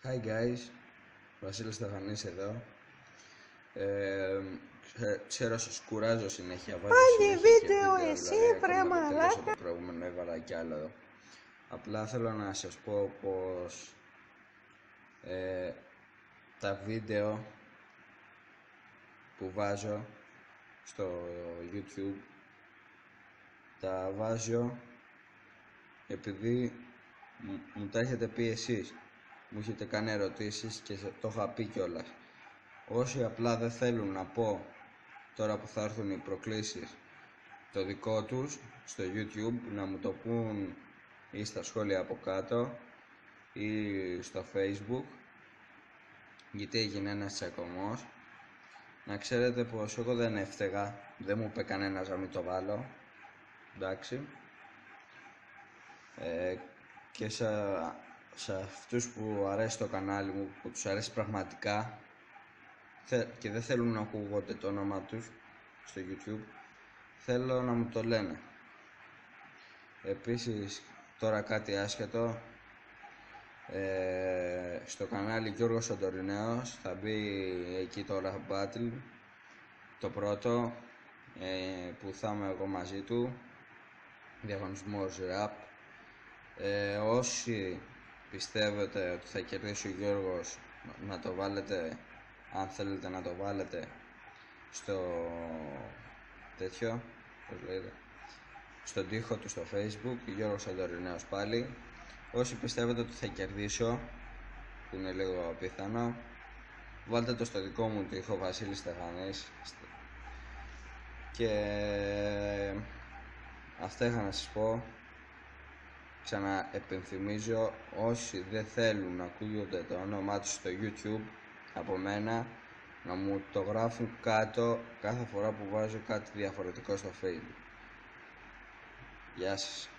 Hi guys, Βασίλης Στεφανής εδώ. Ξέρω σας κουράζω συνέχεια, βάζω Πάλι συνέχεια και βίντεο βίντεο, εσύ, δηλαδή βρε ακόμα δεν τελείωσα μαλάκα. το προηγούμενο, έβαλα κι άλλο εδώ. Απλά θέλω να σας πω πως τα βίντεο που βάζω στο YouTube τα βάζω επειδή μου τα έχετε πει εσείς, μου έχετε κάνει ερωτήσεις και το είχα πει κιόλας. Όσοι απλά δεν θέλουν να πω τώρα που θα έρθουν οι προκλήσεις το δικό τους στο YouTube, να μου το πούν ή στα σχόλια από κάτω ή στο Facebook, γιατί έγινε ένας τσακωμός. Να ξέρετε πως εγώ δεν έφταιγα, δεν μου είπε κανένας να μην το βάλω, εντάξει. Και σε αυτούς που αρέσει το κανάλι μου, που τους αρέσει πραγματικά και δεν θέλουν να ακούγονται το όνομα τους στο YouTube, θέλω να μου το λένε. Επίσης, τώρα κάτι άσχετο, στο κανάλι Γιώργος Σαντορινέος θα μπει εκεί το Rap Battle, το πρώτο, που θα είμαι εγώ μαζί του, διαγωνισμός rap. Όσοι πιστεύετε ότι θα κερδίσει ο Γιώργος, να το βάλετε, αν θέλετε να το βάλετε στο τέτοιο, πώς λέγεται, στον τοίχο του στο Facebook, Γιώργος Σαντορινέος πάλι. Όσοι πιστεύετε ότι θα κερδίσω, που είναι λίγο απίθανο, βάλτε το στο δικό μου τοίχο, Βασίλης Στεφανής. Και αυτά είχα να σας πω. Ξαναεπενθυμίζω, όσοι δεν θέλουν να ακούγονται το όνομά τους στο YouTube από μένα, να μου το γράφουν κάτω κάθε φορά που βάζω κάτι διαφορετικό στο Facebook. Γεια σας.